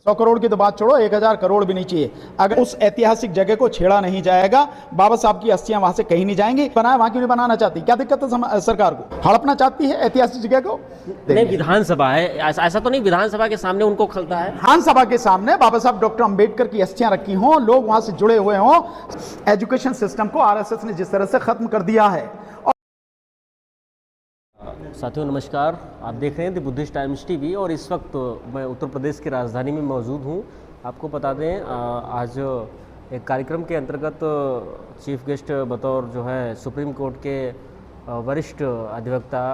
100 करोड़ की तो बात छोड़ो, 1000 करोड़ भी नहीं चाहिए। अगर उस ऐतिहासिक जगह को छेड़ा नहीं जाएगा, बाबा साहब की अस्थियां वहां से कहीं नहीं जाएंगी। बनाया वहां क्यों नहीं बनाना चाहती? क्या दिक्कत है सरकार को? हड़पना चाहती है ऐतिहासिक जगह को? नहीं, विधानसभा है, ऐसा तो नहीं विधानसभा के सामने उनको खलता है। विधानसभा के सामने बाबा साहब डॉक्टर अंबेडकर की अस्थियां रखी हों, लोग वहां से जुड़े हुए हों। एजुकेशन सिस्टम को आरएसएस ने जिस तरह से खत्म कर दिया है। साथियों नमस्कार, आप देख रहे हैं द बुद्धिस्ट टाइम्स टीवी और इस वक्त मैं उत्तर प्रदेश की राजधानी में मौजूद हूं। आपको बता दें, आज एक कार्यक्रम के अंतर्गत चीफ गेस्ट बतौर जो है सुप्रीम कोर्ट के वरिष्ठ अधिवक्ता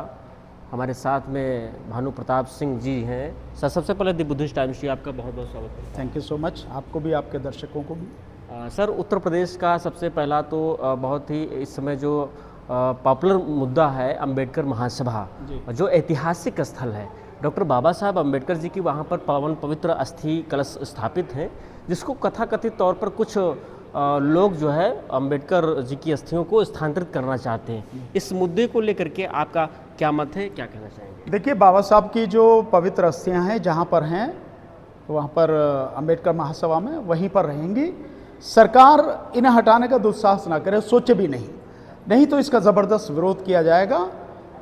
हमारे साथ में भानु प्रताप सिंह जी हैं। सर, सबसे पहले द बुद्धिस्ट टाइम्स टीवी आपका बहुत बहुत स्वागत है। थैंक यू सो मच, आपको भी, आपके दर्शकों को भी। सर, उत्तर प्रदेश का सबसे पहला तो बहुत ही इस समय जो पॉपुलर मुद्दा है अंबेडकर महासभा, जो ऐतिहासिक स्थल है। डॉक्टर बाबा साहब अंबेडकर जी की वहाँ पर पावन पवित्र अस्थि कलश स्थापित है, जिसको कथाकथित तौर पर कुछ लोग जो है अंबेडकर जी की अस्थियों को स्थानांतरित करना चाहते हैं। इस मुद्दे को लेकर के आपका क्या मत है, क्या कहना चाहेंगे? देखिए, बाबा साहब की जो पवित्र अस्थियाँ हैं जहाँ पर हैं, वहाँ पर अंबेडकर महासभा में वहीं पर रहेंगी। सरकार इन्हें हटाने का दुस्साहस ना करे, सोचे भी नहीं तो इसका ज़बरदस्त विरोध किया जाएगा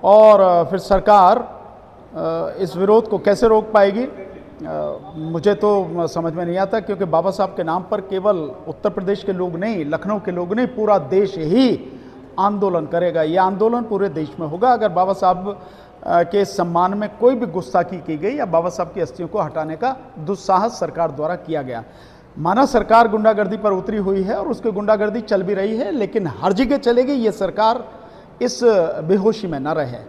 और फिर सरकार इस विरोध को कैसे रोक पाएगी, मुझे तो समझ में नहीं आता। क्योंकि बाबा साहब के नाम पर केवल उत्तर प्रदेश के लोग नहीं, लखनऊ के लोग नहीं, पूरा देश ही आंदोलन करेगा। ये आंदोलन पूरे देश में होगा अगर बाबा साहब के सम्मान में कोई भी गुस्ताखी की गई या बाबा साहब की अस्थियों को हटाने का दुस्साहस सरकार द्वारा किया गया। माना सरकार गुंडागर्दी पर उतरी हुई है और उसकी गुंडागर्दी चल भी रही है, लेकिन हर जगह चलेगी। ये सरकार इस बेहोशी में न रहे,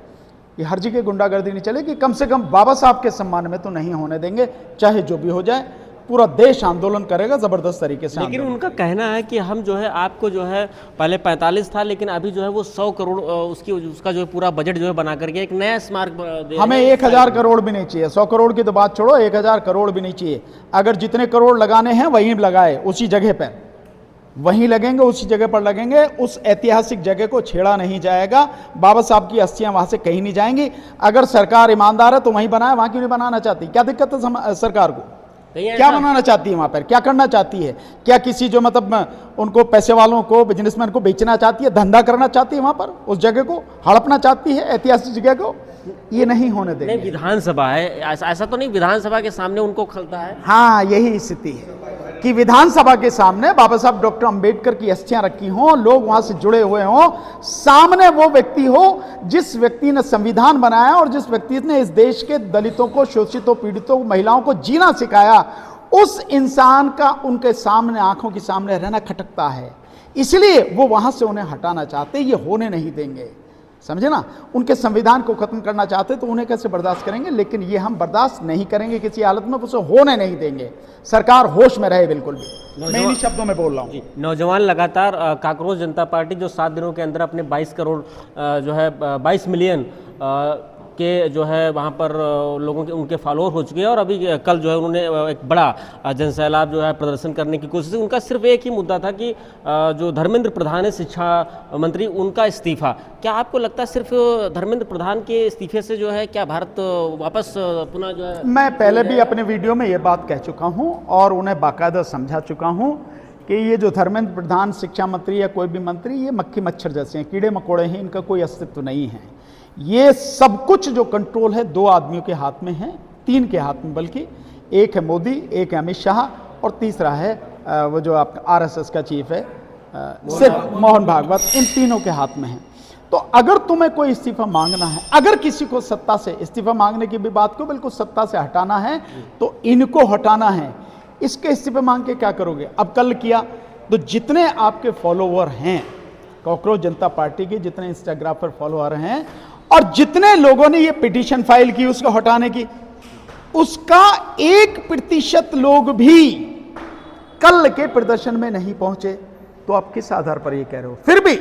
ये हर जगह गुंडागर्दी नहीं चलेगी। कम से कम बाबा साहब के सम्मान में तो नहीं होने देंगे, चाहे जो भी हो जाए। पूरा देश आंदोलन करेगा ज़बरदस्त तरीके से। लेकिन उनका कहना है कि हम जो है आपको जो है पहले 45 था, लेकिन अभी जो है वो 100 करोड़ उसका जो है पूरा बजट जो है बना करके एक नया स्मारक हमें 1000 करोड़ भी नहीं चाहिए। 100 करोड़ की तो बात छोड़ो, 1000 करोड़ भी नहीं चाहिए। अगर जितने करोड़ लगाने हैं वहीं लगाए, उसी जगह पर वहीं लगेंगे, उसी जगह पर लगेंगे। उस ऐतिहासिक जगह को छेड़ा नहीं जाएगा। बाबा साहब की अस्थियां वहां से कहीं नहीं जाएंगी। अगर सरकार ईमानदार है तो वहीं बनाए, वहां क्यों नहीं बनाना चाहती? क्या दिक्कत है सरकार को? क्या बनाना चाहती है वहां पर? क्या करना चाहती है? क्या किसी जो मतलब उनको पैसे वालों को, बिजनेसमैन को बेचना चाहती है, धंधा करना चाहती है वहां पर? उस जगह को हड़पना चाहती है ऐतिहासिक जगह को? ये नहीं होने देंगे। नहीं, विधानसभा है, ऐसा तो नहीं विधानसभा के सामने उनको खलता है। हाँ, यही स्थिति है कि विधानसभा के सामने बाबा साहब डॉक्टर अंबेडकर की अस्थियां रखी हों, लोग वहां से जुड़े हुए हों। सामने वो व्यक्ति हो जिस व्यक्ति ने संविधान बनाया और जिस व्यक्ति ने इस देश के दलितों को, शोषितों, पीड़ितों, महिलाओं को जीना सिखाया, उस इंसान का उनके सामने, आंखों के सामने रहना खटकता है। इसलिए वो वहां से उन्हें हटाना चाहते, ये होने नहीं देंगे। समझे ना? उनके संविधान को खत्म करना चाहते तो उन्हें कैसे बर्दाश्त करेंगे? लेकिन ये हम बर्दाश्त नहीं करेंगे किसी हालत में, उसे होने नहीं देंगे। सरकार होश में रहे बिल्कुल भी। मैं इन्हीं शब्दों में बोल रहा हूँ। नौजवान लगातार कांग्रेस जनता पार्टी जो 7 दिनों के अंदर अपने 22 करोड़ जो है 22 मिलियन के जो है वहाँ पर लोगों के उनके फॉलोअर हो चुके हैं और अभी कल जो है उन्होंने एक बड़ा जनसैलाब जो है प्रदर्शन करने की कोशिश। उनका सिर्फ एक ही मुद्दा था कि जो धर्मेंद्र प्रधान है शिक्षा मंत्री, उनका इस्तीफा। क्या आपको लगता है सिर्फ धर्मेंद्र प्रधान के इस्तीफे से जो है क्या भारत वापस पुनः जो है? मैं पहले भी अपने वीडियो में ये बात कह चुका हूँ और उन्हें बाकायदा समझा चुका हूँ कि ये जो धर्मेंद्र प्रधान शिक्षा मंत्री या कोई भी मंत्री, ये मक्खी मच्छर जैसे हैं, कीड़े मकोड़े हैं, इनका कोई अस्तित्व नहीं है। ये सब कुछ जो कंट्रोल है 2 आदमियों के हाथ में है, 3 के हाथ में बल्कि। एक है मोदी, एक है अमित शाह और तीसरा है वो जो आपका आरएसएस का चीफ है सिर्फ मोहन भागवत। इन तीनों के हाथ में है। तो अगर तुम्हें कोई इस्तीफा मांगना है, अगर किसी को सत्ता से इस्तीफा मांगने की भी बात को बिल्कुल सत्ता से हटाना है तो इनको हटाना है। इसके इस्तीफे मांग के क्या करोगे? अब कल किया तो जितने आपके फॉलोवर हैं कांग्रेस जनता पार्टी के, जितने इंस्टाग्राम पर फॉलोअर हैं और जितने लोगों ने ये पिटीशन फाइल की उसको हटाने की, उसका 1% लोग भी कल के प्रदर्शन में नहीं पहुंचे। तो आप किस आधार पर ये कह रहे हो? फिर भी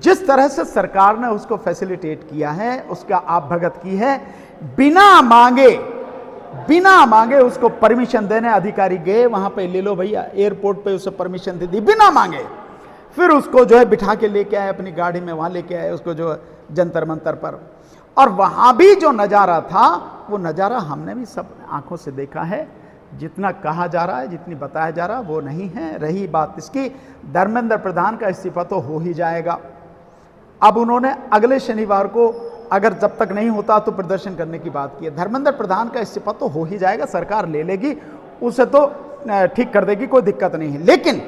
जिस तरह से सरकार ने उसको फैसिलिटेट किया है, उसका आप भगत की है, बिना मांगे उसको परमिशन देने अधिकारी गए वहां पे, ले लो भैया, एयरपोर्ट पे उसे परमिशन दे दी बिना मांगे। फिर उसको जो है बिठा के लेके आए अपनी गाड़ी में, वहां लेके आए उसको जो जंतर मंतर पर। और वहां भी जो नजारा था वो नजारा हमने भी सब आंखों से देखा है जितना कहा जा रहा है, जितनी बताया जा रहा है वो नहीं है। रही बात इसकी, धर्मेंद्र प्रधान का इस्तीफा तो हो ही जाएगा। अब उन्होंने अगले शनिवार को अगर जब तक नहीं होता तो प्रदर्शन करने की बात की है। धर्मेंद्र प्रधान का इस्तीफा तो हो ही जाएगा, सरकार ले लेगी, उसे तो ठीक कर देगी, कोई दिक्कत नहीं है। लेकिन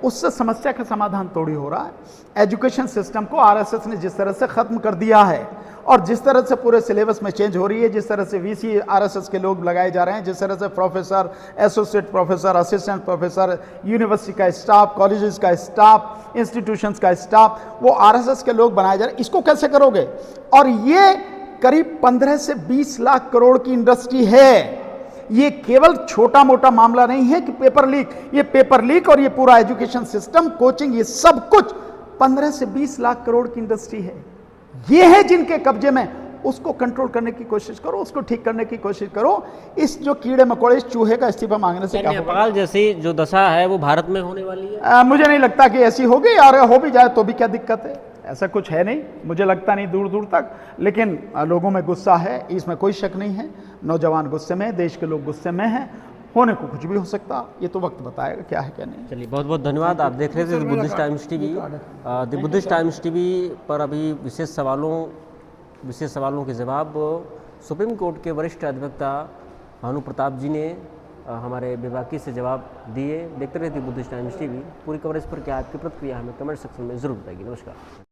उससे समस्या का समाधान थोड़ी हो रहा है। एजुकेशन सिस्टम को आरएसएस ने जिस तरह से खत्म कर दिया है और जिस तरह से पूरे सिलेबस में चेंज हो रही है, जिस तरह से वीसी आरएसएस के लोग लगाए जा रहे हैं, जिस तरह से professor, associate professor, assistant professor, university का स्टाफ, कॉलेजेस का स्टाफ, इंस्टीट्यूशंस का स्टाफ, वो आरएसएस के लोग बनाए जा रहे हैं। इसको कैसे करोगे? और ये करीब 15 से 20 लाख करोड़ की इंडस्ट्री है। ये केवल छोटा मोटा मामला नहीं है कि पेपर लीक, ये पेपर लीक और ये पूरा एजुकेशन सिस्टम, कोचिंग, ये सब कुछ 15 से 20 लाख करोड़ की इंडस्ट्री है। ये है जिनके कब्जे में। उसको कंट्रोल करने की कोशिश करो, उसको ठीक करने की कोशिश करो। इस जो कीड़े मकोड़े, इस चूहे का इस्तीफा मांगने से क्या होगा? नेपाल जैसी जो दशा है वो भारत में होने वाली है? मुझे नहीं लगता कि ऐसी होगी, और हो भी जाए तो भी क्या दिक्कत है? ऐसा कुछ है नहीं, मुझे लगता नहीं दूर दूर तक। लेकिन लोगों में गुस्सा है, इसमें कोई शक नहीं है। नौजवान गुस्से में, देश के लोग गुस्से में हैं। होने को कुछ भी हो सकता, ये तो वक्त बताएगा क्या है क्या नहीं। चलिए, बहुत बहुत धन्यवाद। आप देख रहे थे Buddhist times TV. The Buddhist times TV पर अभी विशेष सवालों के जवाब सुप्रीम कोर्ट के वरिष्ठ अधिवक्ता भानु प्रताप जी ने हमारे बेबाकी से जवाब दिए। देखते रहिए बुद्धिस्ट टाइम्स टीवी। पूरी कवरेज पर क्या आपकी प्रतिक्रिया हमें कमेंट सेक्शन में जरूर बताइए। नमस्कार।